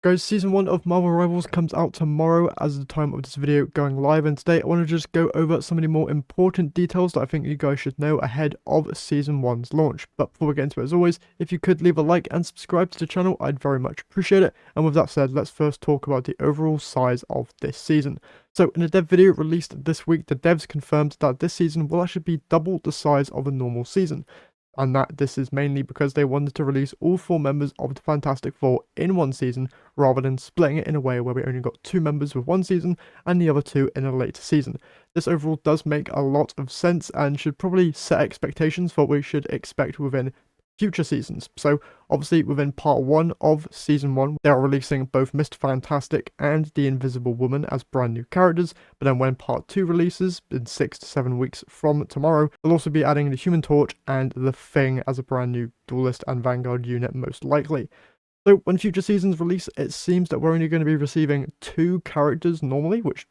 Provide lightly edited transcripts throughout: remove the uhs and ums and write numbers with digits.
Guys, Season 1 of Marvel Rivals comes out tomorrow as the time of this video going live, and today I want to just go over some of the more important details that I think you guys should know ahead of Season 1's launch. But before we get into it, as always, if you could leave a like and subscribe to the channel, I'd very much appreciate it. And with that said, let's first talk about the overall size of this season. So in a dev video released this week, the devs confirmed that this season will actually be double the size of a normal season. And that this is mainly because they wanted to release all 4 members of the Fantastic Four in one season, rather than splitting it in a way where we only got 2 members with one season and the other 2 in a later season. This overall does make a lot of sense and should probably set expectations for what we should expect within future seasons. So obviously within part 1 of season 1 they are releasing both Mr. Fantastic and the Invisible Woman as brand new characters, but then when part 2 releases in 6 to 7 weeks from tomorrow, they'll also be adding the Human Torch and the Thing as a brand new Duelist and Vanguard unit most likely. So when future seasons release, it seems that we're only going to be receiving 2 characters normally, which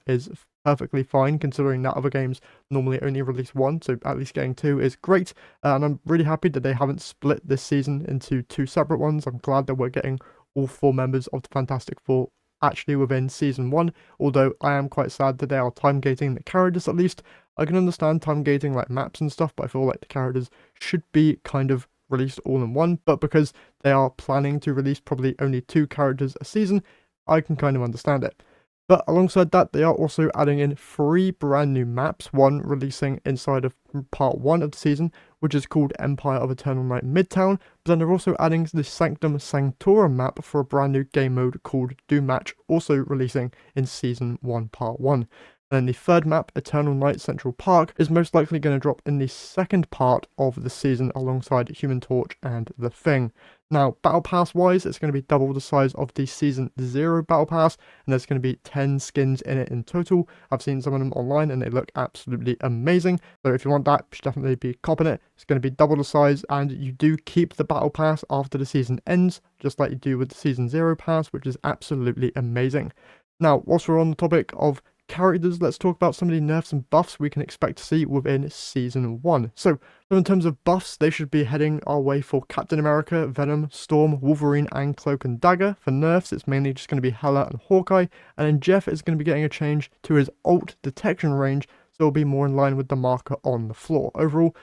is perfectly fine considering that other games normally only release 1, so at least getting 2 is great. And I'm really happy that they haven't split this season into 2 separate ones. I'm glad that we're getting all 4 members of the Fantastic Four actually within season 1, although I am quite sad that they are time gating the characters. At least I can understand time gating like maps and stuff, but I feel like the characters should be kind of released all in one. But because they are planning to release probably only 2 characters a season, I can kind of understand it. But alongside that, they are also adding in 3 brand new maps, one releasing inside of part 1 of the season, which is called Empire of Eternal Night Midtown, but then they're also adding the Sanctum Sanctorum map for a brand new game mode called Doom Match, also releasing in Season 1 Part 1. And then the 3rd map, Eternal Night Central Park, is most likely going to drop in the 2nd part of the season alongside Human Torch and The Thing. Now, Battle Pass wise, it's going to be double the size of the Season 0 Battle Pass, and there's going to be 10 skins in it in total. I've seen some of them online and they look absolutely amazing, so if you want that, you should definitely be copping it. It's going to be double the size, and you do keep the Battle Pass after the season ends, just like you do with the Season 0 Pass, which is absolutely amazing. Now, whilst we're on the topic of characters, let's talk about some of the nerfs and buffs we can expect to see within Season 1. So in terms of buffs, they should be heading our way for Captain America, Venom, Storm, Wolverine, and Cloak and Dagger. For nerfs, it's mainly just going to be Hela and Hawkeye, and then Jeff is going to be getting a change to his ult detection range, so it'll be more in line with the marker on the floor. Overall,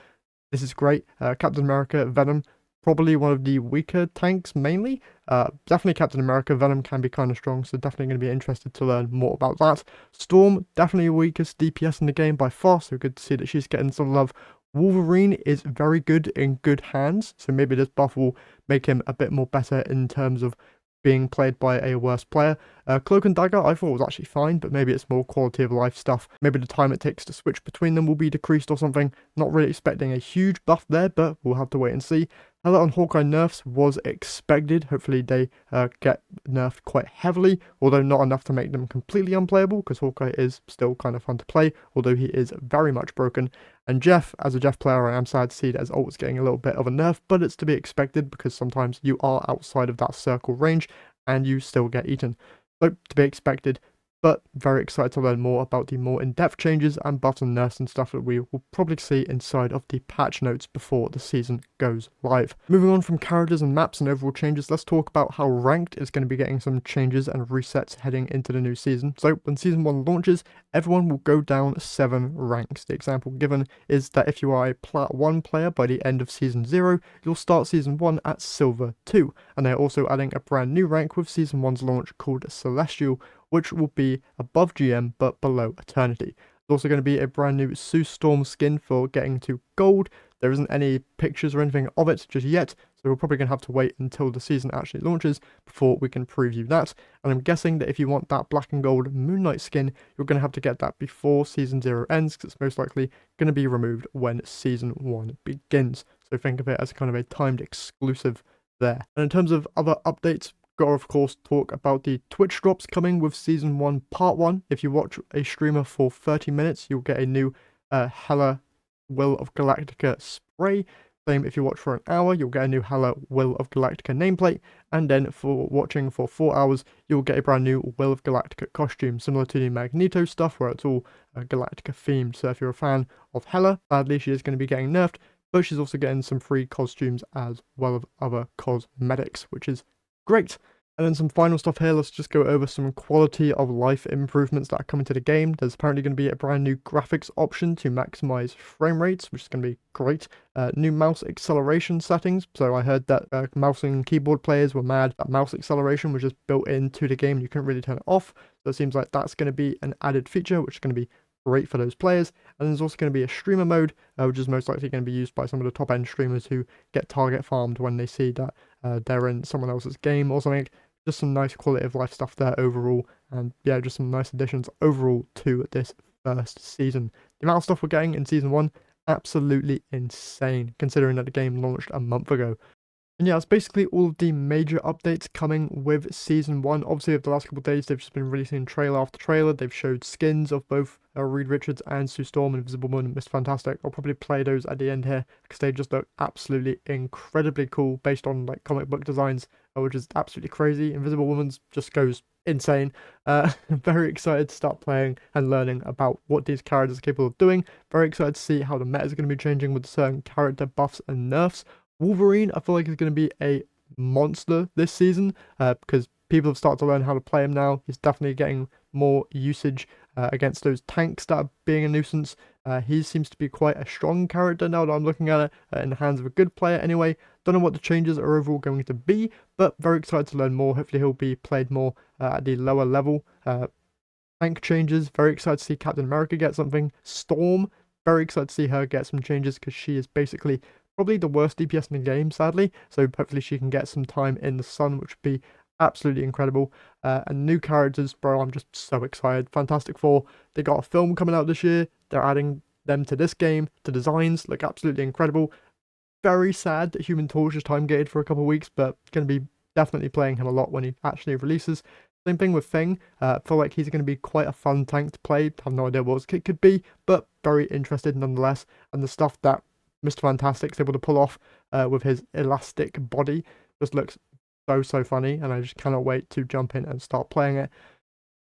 this is great. Captain America, Venom, probably one of the weaker tanks mainly. Definitely Captain America. Venom can be kind of strong, so definitely going to be interested to learn more about that. Storm, definitely the weakest DPS in the game by far, so good to see that she's getting some love. Wolverine is very good in good hands, so maybe this buff will make him a bit more better in terms of being played by a worse player. Cloak and Dagger I thought was actually fine, but maybe it's more quality of life stuff. Maybe the time it takes to switch between them will be decreased or something. Not really expecting a huge buff there, but we'll have to wait and see. Hela and Hawkeye nerfs was expected. Hopefully they get nerfed quite heavily, although not enough to make them completely unplayable, because Hawkeye is still kind of fun to play, although he is very much broken. And Jeff, as a Jeff player, I am sad to see that his ult's getting a little bit of a nerf, but it's to be expected because sometimes you are outside of that circle range and you still get eaten. So, to be expected, but very excited to learn more about the more in-depth changes and buffs and nerfs and stuff that we will probably see inside of the patch notes before the season goes live. Moving on from characters and maps and overall changes, let's talk about how Ranked is going to be getting some changes and resets heading into the new season. So when Season 1 launches, everyone will go down 7 ranks. The example given is that if you are a Plat 1 player by the end of Season 0, you'll start Season 1 at Silver 2. And they're also adding a brand new rank with Season 1's launch called Celestial, which will be above GM but below Eternity. There's also going to be a brand new Sue Storm skin for getting to Gold. There isn't any pictures or anything of it just yet, so we're probably going to have to wait until the season actually launches before we can preview that. And I'm guessing that if you want that black and gold Moon Knight skin, you're going to have to get that before Season 0 ends, because it's most likely going to be removed when Season 1 begins. So think of it as kind of a timed exclusive there. And in terms of other updates, gotta of course talk about the Twitch drops coming with Season 1 Part 1. If you watch a streamer for 30 minutes, you'll get a new Hela Will of Galactica spray. Same if you watch for an hour, you'll get a new Hela Will of Galactica nameplate. And then for watching for 4 hours, you'll get a brand new Will of Galactica costume, similar to the Magneto stuff where it's all Galactica themed. So if you're a fan of Hela, sadly she is going to be getting nerfed, but she's also getting some free costumes as well as other cosmetics, which is great. And then some final stuff here, let's just go over some quality of life improvements that are coming to the game. There's apparently going to be a brand new graphics option to maximize frame rates, which is going to be great. New mouse acceleration settings. So I heard that mouse and keyboard players were mad that mouse acceleration was just built into the game. You couldn't really turn it off. So it seems like that's going to be an added feature, which is going to be great for those players. And there's also going to be a streamer mode, which is most likely going to be used by some of the top end streamers who get target farmed when they see that they're in someone else's game or something. Just some nice quality of life stuff there overall, and yeah, just some nice additions overall to this first season. The amount of stuff we're getting in season 1, absolutely insane, considering that the game launched a month ago. And yeah, that's basically all of the major updates coming with Season 1. Obviously, over the last couple of days, they've just been releasing trailer after trailer. They've showed skins of both Reed Richards and Sue Storm, Invisible Woman, and Mr. Fantastic. I'll probably play those at the end here, because they just look absolutely incredibly cool, based on like comic book designs, which is absolutely crazy. Invisible Woman's just goes insane. Very excited to start playing and learning about what these characters are capable of doing. Very excited to see how the meta is going to be changing with certain character buffs and nerfs. Wolverine, I feel like, is going to be a monster this season, because people have started to learn how to play him now. He's definitely getting more usage against those tanks that are being a nuisance. He seems to be quite a strong character now that I'm looking at it, in the hands of a good player anyway. Don't know what the changes are overall going to be, but very excited to learn more. Hopefully he'll be played more at the lower level. Tank changes, very excited to see Captain America get something. Storm, very excited to see her get some changes, because she is basically probably the worst DPS in the game, sadly. So hopefully she can get some time in the sun, which would be absolutely incredible. And new characters, bro, I'm just so excited. Fantastic Four, they got a film coming out this year. They're adding them to this game. The designs look absolutely incredible. Very sad that Human Torch is time gated for a couple of weeks, but going to be definitely playing him a lot when he actually releases. Same thing with Thing. I feel like he's going to be quite a fun tank to play. Have no idea what his kit could be, but very interested nonetheless. And the stuff that Mr. Fantastic's able to pull off with his elastic body just looks so funny, and I just cannot wait to jump in and start playing it.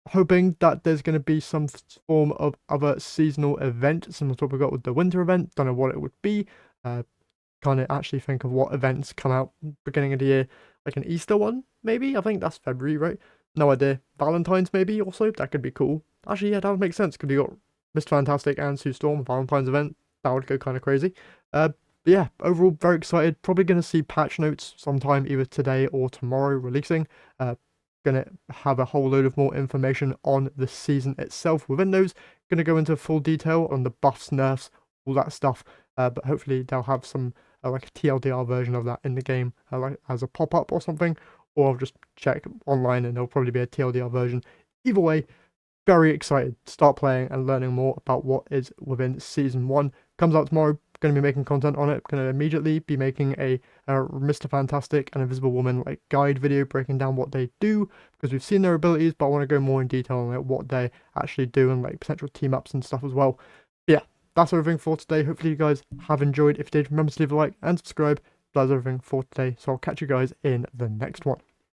Hoping that there's going to be some form of other seasonal event, similar to what we got with the winter event. Don't know what it would be. Can't actually think of what events come out beginning of the year, like an Easter one, maybe? I think that's February, right? No idea. Valentine's maybe also? That could be cool. Actually, yeah, that would make sense, because we got Mr. Fantastic and Sue Storm, Valentine's event. That would go kind of crazy. But yeah, overall, very excited. Probably going to see patch notes sometime either today or tomorrow releasing. Going to have a whole load of more information on the season itself within those. Going to go into full detail on the buffs, nerfs, all that stuff. But hopefully they'll have some like a TLDR version of that in the game, like as a pop-up or something. Or I'll just check online and there'll probably be a TLDR version. Either way, very excited to start playing and learning more about what is within Season 1. Comes out tomorrow. Going to be making content on it. Going to immediately be making a Mr. Fantastic and Invisible Woman like guide video breaking down what they do, because we've seen their abilities, but I want to go more in detail on like, what they actually do and like potential team ups and stuff as well. But yeah, that's everything for today. Hopefully you guys have enjoyed. If you did, remember to leave a like and subscribe. That's everything for today. So I'll catch you guys in the next one.